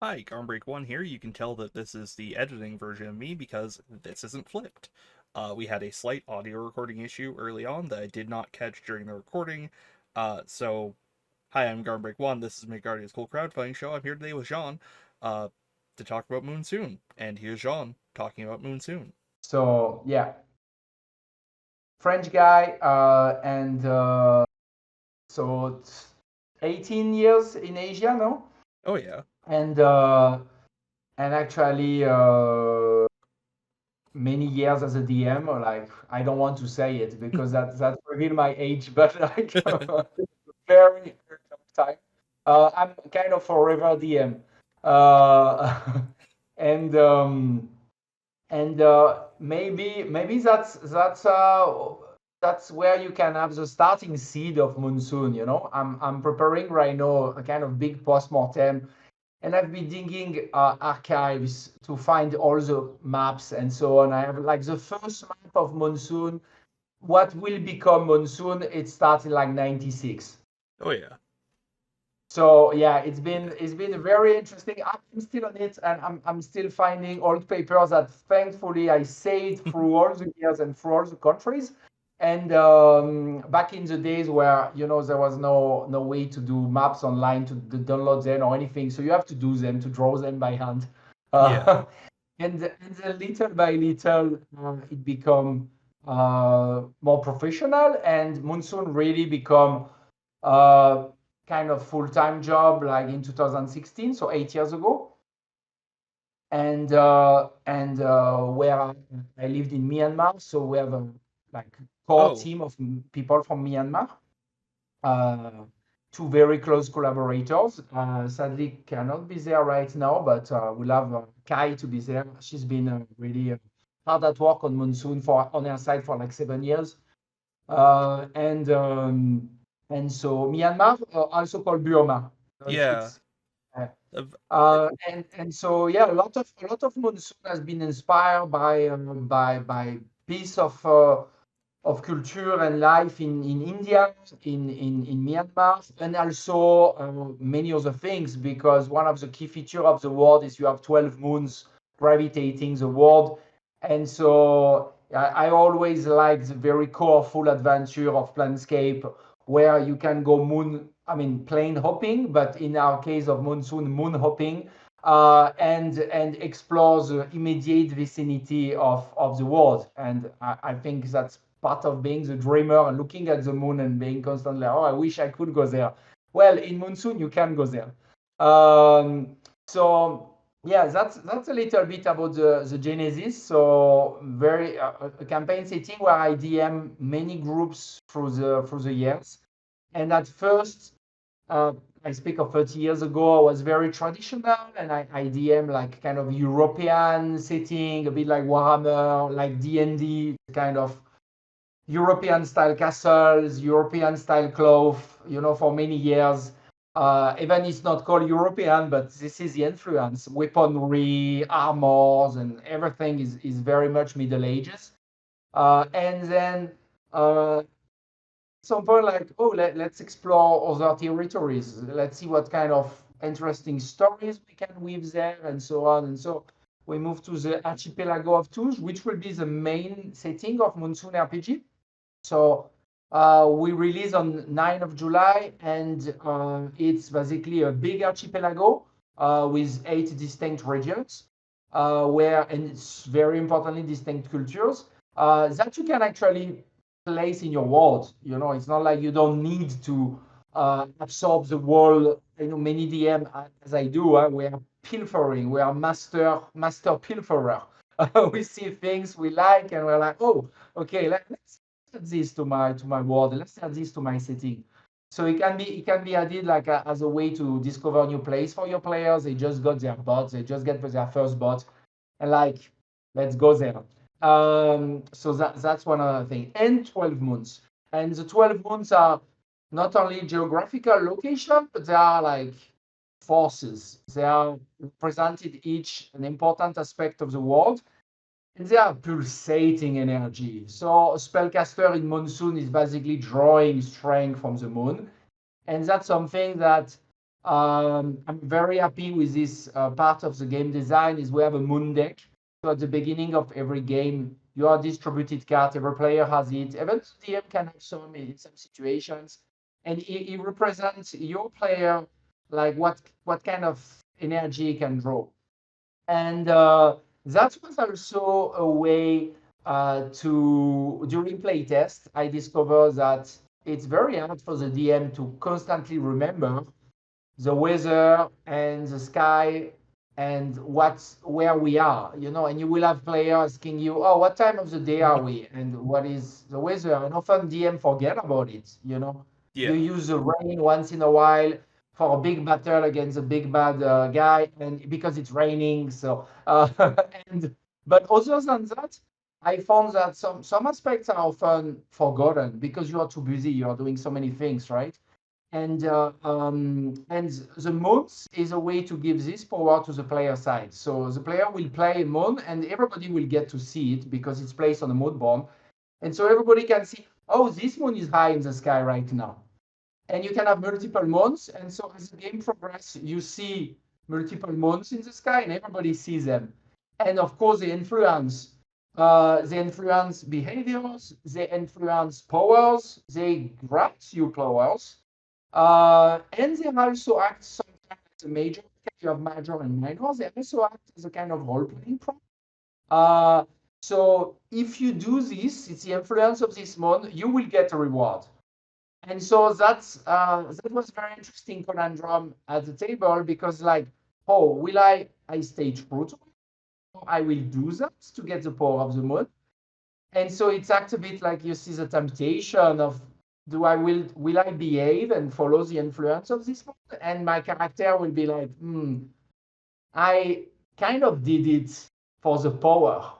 Hi, Garmbreak1 here. You can tell that this is the editing version of me because this isn't flipped. We had a slight audio recording issue early on that I did not catch during the recording. Hi, I'm Garmbreak1. This is McGardia's Cool Crowdfunding Show. I'm here today with Jean uh, to talk about Moonsoon. And here's Jean talking about Moonsoon. So yeah, French guy, and so 18 years in Asia, no? Oh, yeah. And uh, and actually many years as a DM. Or like I don't want to say it because that reveal my age, but like very very long time. I'm kind of forever DM, uh, and maybe that's where you can have the starting seed of Moonsoon. I'm preparing right now a kind of big post-mortem, and I've been digging archives to find all the maps and so on. I have like the first map of Moonsoon, what will become Moonsoon. It started like 96. Oh, yeah. So yeah, Yeah. it's been very interesting. I'm still on it, and I'm still finding old papers that thankfully I saved through all the years and through all the countries. And back in the days where there was no way to do maps online to download them or anything, so you have to do them to draw them by hand. Yeah. Uh, and then little by little, it become more professional, and Monsoon really become uh, kind of full-time job like in 2016, so 8 years ago. And where I lived in Myanmar, so we have a like core Oh, team of people from Myanmar, uh, two very close collaborators. Sadly, cannot be there right now, but we'll have Kai to be there. She's been really hard at work on Monsoon for on her side for like 7 years. Uh, and um, and so Myanmar, also called Burma. yeah. It's uh, Of- and so yeah, a lot of Monsoon has been inspired by piece of culture and life in India, in Myanmar, and also many other things, because one of the key features of the world is you have 12 moons gravitating the world. And so I always liked the very colorful adventure of Planescape, where you can go plane hopping, but in our case of Monsoon, moon hopping, and explore the immediate vicinity of the world. And I think that's part of being the dreamer and looking at the moon and being constantly, oh, I wish I could go there. Well, in Monsoon, you can go there. So yeah, that's a little bit about the genesis. So very a campaign setting where I DM many groups through the years. And at first, uh, I speak of 30 years ago, I was very traditional, and I DM like kind of European setting, a bit like Warhammer, like D&D, kind of European style castles, European style cloth, for many years. Even it's not called European, but this is the influence. Weaponry, armors, and everything is very much Middle Ages. And then some point like, oh, let's explore other territories. Let's see what kind of interesting stories we can weave there, and so on. And so we move to the archipelago of Toulouse, which will be the main setting of Monsoon RPG. So we release on 9th of July, and it's basically a big archipelago with 8 distinct regions, and it's very importantly distinct cultures that you can actually place in your world. It's not like you don't need to absorb the world. Many DM, as I do, we are pilfering. We are master pilferer. We see things we like, and we're like, oh, okay, let's add this to my world. Let's add this to my setting. So it can be added like as a way to discover new place for your players. They just got their bot. They just get their first bot, and like, let's go there. So that's one other thing. And 12 months. And the 12 months are not only geographical location, but they are like forces. They are represented each an important aspect of the world, and they are pulsating energy. So a spellcaster in Monsoon is basically drawing strength from the moon, and that's something that I'm very happy with this part of the game design is we have a moon deck. So at the beginning of every game, you are distributed card. Every player has it. Even the DM can have some in some situations, and it represents your player, like what kind of energy he can draw. And that was also a way during playtest, I discovered that it's very hard for the DM to constantly remember the weather and the sky and where we are, and you will have players asking you, oh, what time of the day are we, and what is the weather, and often DM forget about it. You Yeah. use the rain once in a while for a big battle against a big bad guy, and because it's raining. So and but other than that, I found that some aspects are often forgotten because you are too busy, you are doing so many things, right? And the modes is a way to give this power to the player side. So the player will play a mode, and everybody will get to see it because it's placed on a mode board. And so everybody can see, oh, this moon is high in the sky right now. And you can have multiple moons. And so as the game progresses, you see multiple moons in the sky, and everybody sees them. And of course, they influence behaviors, they influence powers, they grant you powers, and they also act sometimes as a major. You have major and minor. They also act as a kind of role-playing prop. Uh, so if you do this, it's the influence of this mod, you will get a reward. And so that was very interesting conundrum at the table because like, oh, will I stay true to it? I will do that to get the power of the mod. And so it's act a bit like you see the temptation of will I behave and follow the influence of this mode? And my character will be like, I kind of did it for the power.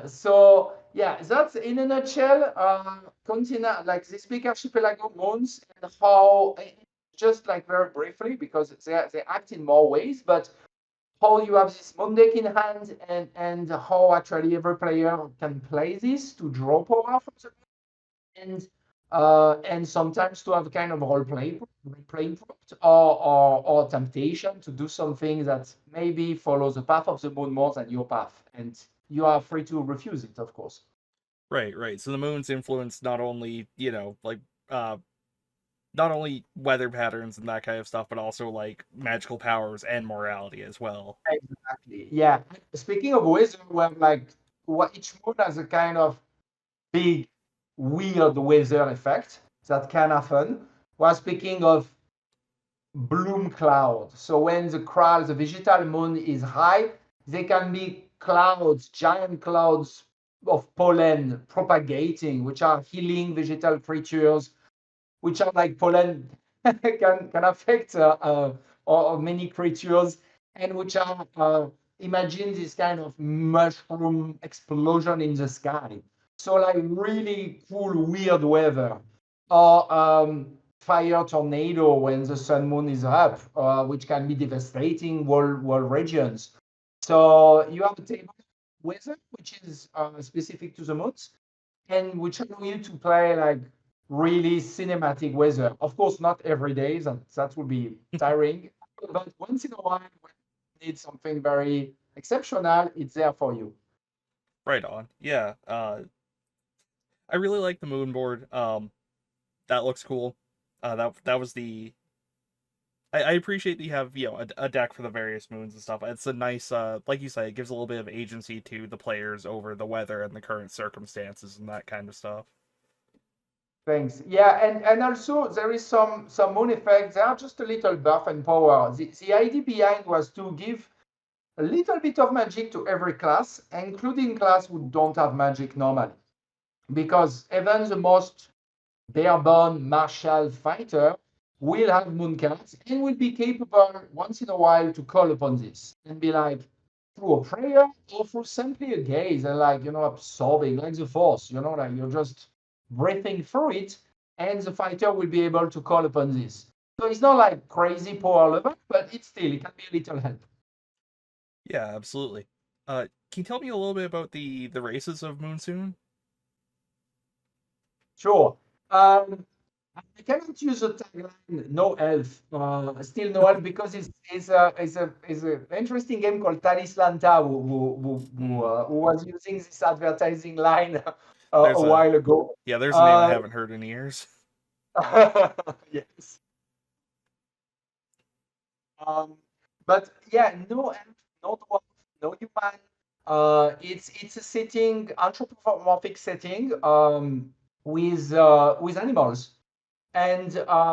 So yeah, that's in a nutshell, continent like this big archipelago moons and how just like very briefly because they act in more ways, but how you have this moon deck in hand and how actually every player can play this to draw power from the and sometimes to have a kind of playing product or temptation to do something that maybe follows the path of the moon more than your path, and you are free to refuse it, of course. Right, right. So the moon's influence not only, like uh not only weather patterns and that kind of stuff, but also like magical powers and morality as well. Exactly. Yeah. Speaking of weather, we have like what each moon has a kind of big weird weather effect that can happen. We're speaking of bloom cloud. So when the vegetal moon is high, there can be clouds, giant clouds of pollen propagating, which are healing vegetal creatures, which are like pollen can affect or many creatures, and which are imagine this kind of mushroom explosion in the sky. So like really cool weird weather, or fire tornado when the sun moon is up, which can be devastating world regions. So you have a table weather which is specific to the modes and which allow you to play like really cinematic weather. Of course, not every day, that would be tiring, but once in a while, when you need something very exceptional, it's there for you. Right on. Yeah. I really like the moon board. That looks cool. That was the I appreciate that you have, a deck for the various moons and stuff. It's a nice like you say, it gives a little bit of agency to the players over the weather and the current circumstances and that kind of stuff. Thanks. Yeah, and also there is some moon effects. They are just a little buff and power. The idea behind was to give a little bit of magic to every class, including class who don't have magic normally. Because even the most bare-bone martial fighter will have moon cards and will be capable once in a while to call upon this and be like through a prayer or through simply a gaze and like absorbing like the force, like you're just breathing through it and the fighter will be able to call upon this. So it's not like crazy power level, but it can be a little help. Yeah, absolutely. Can you tell me a little bit about the races of Moonsoon? Sure. Um, I cannot use a tagline "No Elf," still no elf because it's a interesting game called Talislanta Mm. who was using this advertising line a There's a while ago. Yeah, there's a name I Uh, haven't heard in years. yes. Um, but yeah, no elf, no dwarf, no human. It's a setting, anthropomorphic setting, with animals, and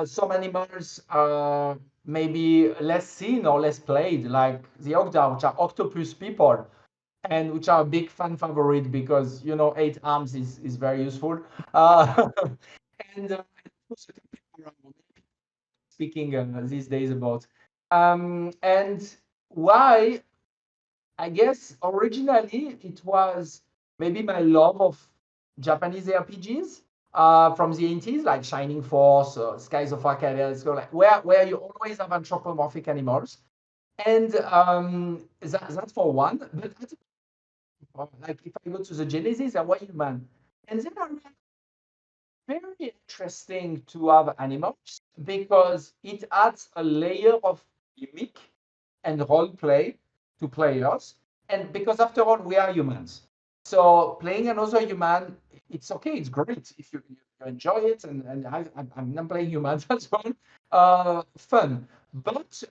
some animals are maybe less seen or less played, like the Ogda, which are octopus people, and which are a big fan favorite because 8 arms is very useful. Uh, and of course, speaking these days about. And why? I guess originally it was maybe my love of Japanese RPGs from the 80s, like Shining Force, Skies of Arcadia, so like where you always have anthropomorphic animals. And that's for one. But like if I go to the Genesis, I was human. And then I realized very interesting to have animals because it adds a layer of gimmick and role play to players. And because after all, we are humans. So playing another human, it's okay, it's great if you enjoy it. And I'm not playing humans as well. Fun. But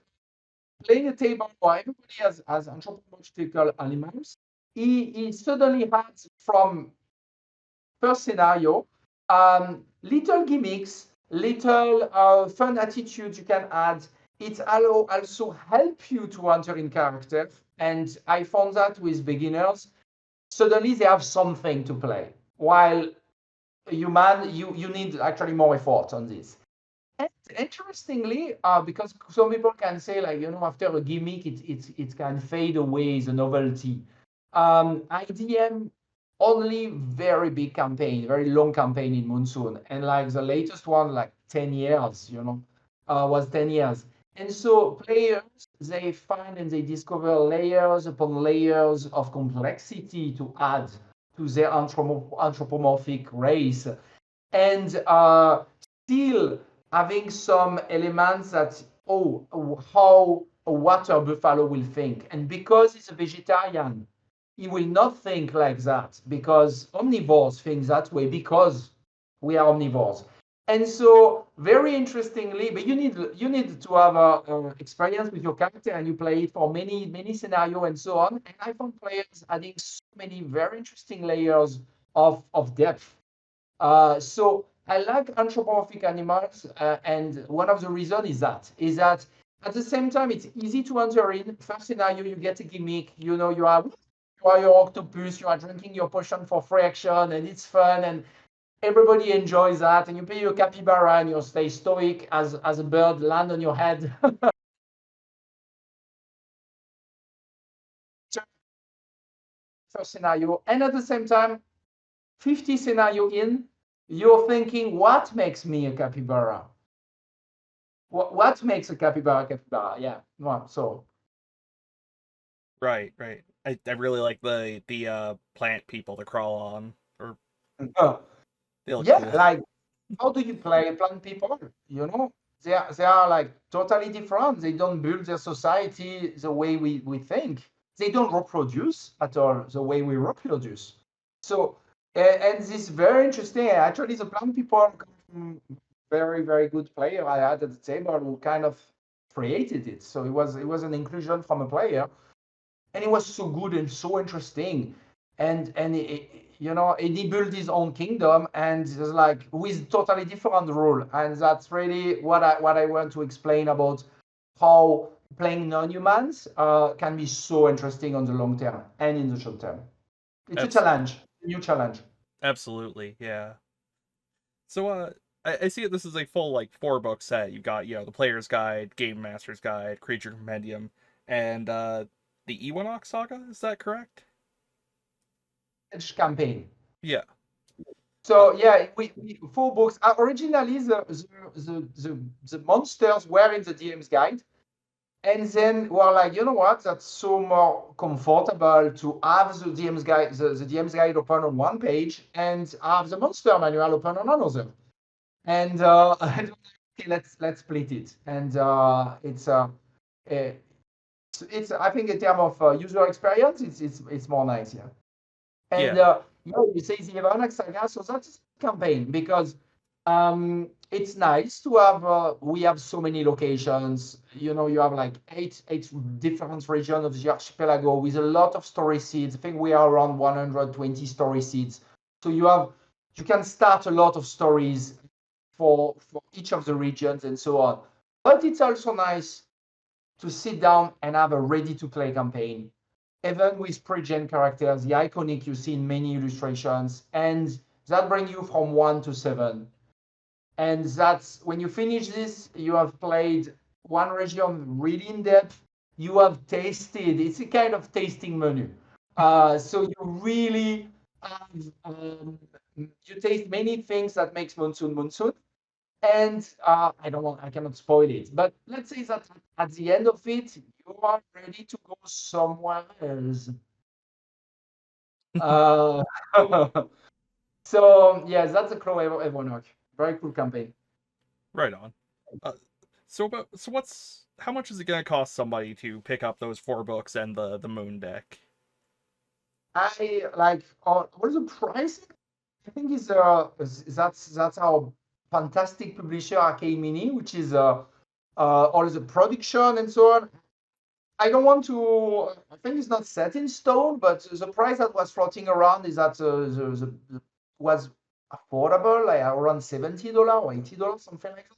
playing a table where everybody has anthropomorphical animals, he suddenly has from first scenario, little gimmicks, little fun attitudes you can add. It also help you to enter in character. And I found that with beginners, suddenly they have something to play. While human, you need actually more effort on this. And interestingly, because some people can say, like, after a gimmick, it can fade away the novelty. IDM only very big campaign, very long campaign in Moonsoon, and like the latest one, like 10 years, was 10 years. And so players, they find and they discover layers upon layers of complexity to add to their anthropomorphic race. And still having some elements that, how a water buffalo will think. And because he's a vegetarian, he will not think like that because omnivores think that way because we are omnivores. And so, very interestingly, but you need to have a experience with your character and you play it for many scenario and so on. And I found players adding so many very interesting layers of depth. So I like anthropomorphic animals, and one of the reasons is that at the same time it's easy to enter in. First scenario, you get a gimmick. You are your octopus. You are drinking your potion for free action, and it's fun, and everybody enjoys that. And you play your capybara, and you stay stoic as a bird land on your head. First scenario, and at the same time, 50 scenario in, you're thinking, what makes me a capybara? What makes a capybara capybara? Yeah. Well, so Right, right. I really like the plant people to crawl on, or uh, they look yeah, cool. like how do you play plant people? They are like totally different. They don't build their society the way we think. They don't reproduce at all the way we reproduce. So and this is very interesting. Actually, the plant people come from very good player I had at the table who kind of created it. So it was an inclusion from a player, and it was so good and so interesting. And he built his own kingdom, and it's like with totally different rule. And that's really what I want to explain about how playing non-humans can be so interesting on the long term and in the short term. It's a Abs- challenge, a new challenge. Absolutely, yeah. So I see it. This is a full like 4 book set. You've got the player's guide, game master's guide, creature compendium, and the Equinox saga. Is that correct? Edge campaign. Yeah. Uh, So yeah, we 4 books. Originally, the monsters were in the DM's guide. And then we're like, you know what? That's so more comfortable to have the DM's guide open on one page and have the monster manual open on another. And okay, let's split it. And it's I think in terms of user experience, it's more nice, yeah. And Yeah. yeah, you say the Evanak Saga, so that's a campaign because it's nice to have. We have so many locations. You know, you have like eight different regions of the archipelago with a lot of story seeds. I think we are around 120 story seeds. So you can start a lot of stories for each of the regions and so on. But it's also nice to sit down and have a ready to play campaign, even with pre-gen characters, the iconic you see in many illustrations, and that brings you from 1 to 7. And that's when you finish this, you have played one region really in depth. You have tasted. It's a kind of tasting menu. So you really have, you taste many things that makes Moonsoon Moonsoon. And I cannot spoil it. But let's say that at the end of it, you are ready to go somewhere else. Uh, so yes, that's a Crow Evonoc. Very cool campaign. Right on. Uh, so what's how much is it gonna cost somebody to pick up those 4 books and the moon deck? I like what is the price? I think is that's our fantastic publisher Arcade Mini, which is all the production and so on. I don't want to. I think it's not set in stone, but the price that was floating around is that was affordable, like around $70 or $80, something like that,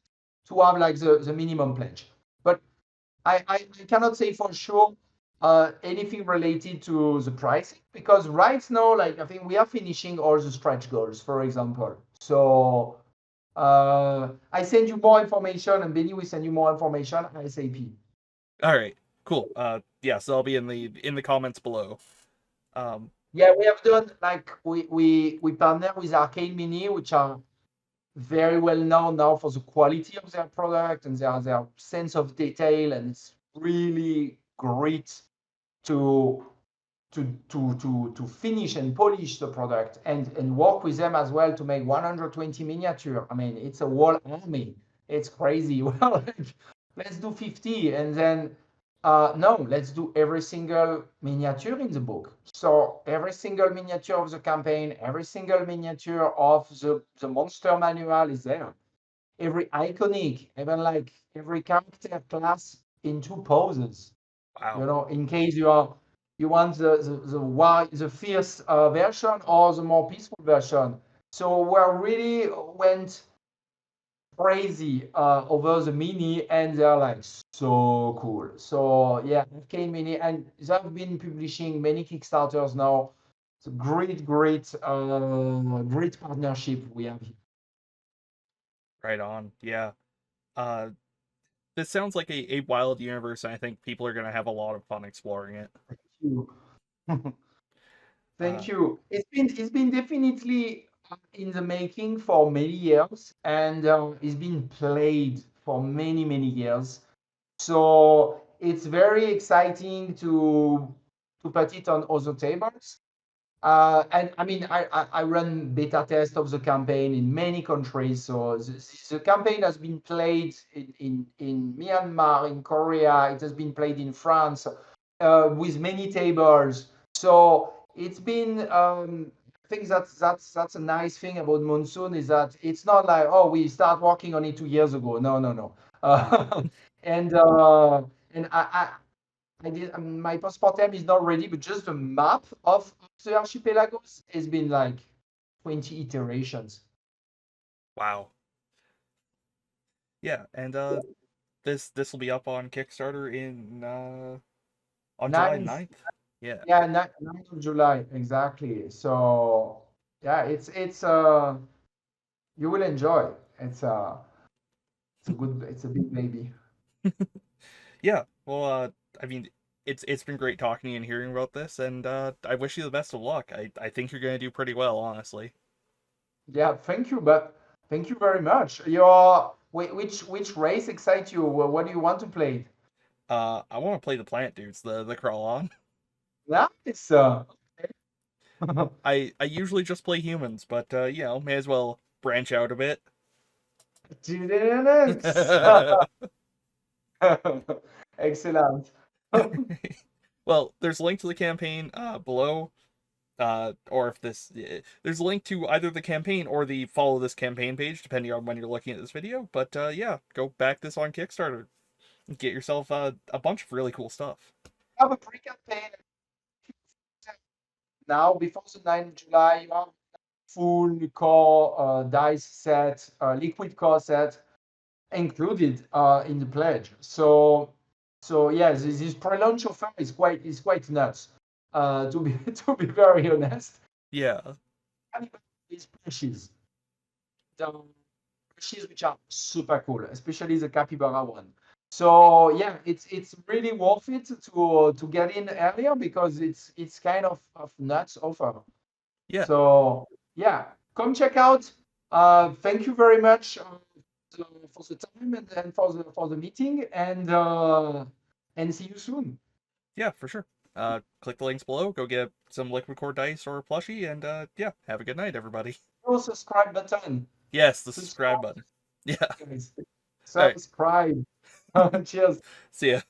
to have like the minimum pledge. But I cannot say for sure anything related to the pricing because right now, like I think we are finishing all the stretch goals, for example. So I send you more information, and Benny will send you more information ASAP. All right, cool. Yeah, so I'll be in the comments below. Um, Yeah, we have done like we partner with Arcade Mini, which are very well known now for the quality of their product and their sense of detail, and it's really great to to finish and polish the product and work with them as well to make 120 miniature. I mean, it's a whole army. It's crazy. Well, like, let's do 50 and then no, let's do every single miniature in the book. So every single miniature of the campaign, every single miniature of the monster manual is there. Every iconic, even like every character class in 2 poses, wow. in case you want the fierce version or the more peaceful version. So we really went crazy over the mini, and they're like so cool. So yeah, Arcane Mini, and they've been publishing many Kickstarters now. It's a great partnership we have here. Right on. Yeah. Uh, this sounds like a wild universe, and I think people are gonna have a lot of fun exploring it. Thank you. Uh, Thank you. It's been definitely in the making for many years, and it's been played for many years. So it's very exciting to put it on other tables. And I mean, I run beta test of the campaign in many countries. So the campaign has been played in Myanmar, in Korea. It has been played in France with many tables. So it's been. I think that's a nice thing about Monsoon is that it's not like oh we start working on it 2 years ago. No, no, no. And and I did my postpartum is not ready, but just the map of the archipelagos has been like 20 iterations. wow. Yeah, and this will be up on Kickstarter in on July Ninth, 9th. Yeah. yeah, 9th of July, exactly. So yeah, it's you will enjoy. It's a big baby. Yeah. Well, I mean, it's been great talking to you and hearing about this, and I wish you the best of luck. I think you're gonna do pretty well, honestly. Yeah, thank you, but thank you very much. Which race excites you? What do you want to play? I want to play the plant dudes, the crawl on. Nice. I usually just play humans, but may as well branch out a bit. Genetics. Excellent. Well, there's a link to the campaign below. Or if there's a link to either the campaign or the follow this campaign page, depending on when you're looking at this video. But yeah, go back this on Kickstarter. Get yourself a bunch of really cool stuff. Have a pre-campaign now before the 9th of July. You have full core dice set, liquid core set included in the pledge. So yeah, this pre-launch offer is quite nuts. To be to be very honest. Yeah, And these plushies, the plushies which are super cool, especially the capybara one. So yeah, it's really worth it to get in earlier because it's kind of nuts offer. yeah, So yeah, come check out. Thank you very much for the time and for the meeting and see you soon. yeah, for sure. Click the links below. Go get some liquid core dice or a plushie, and yeah, have a good night, everybody. No subscribe button. Yes, the subscribe Subscribe, button. Yeah. guys. All right. Subscribe. Cheers. See ya.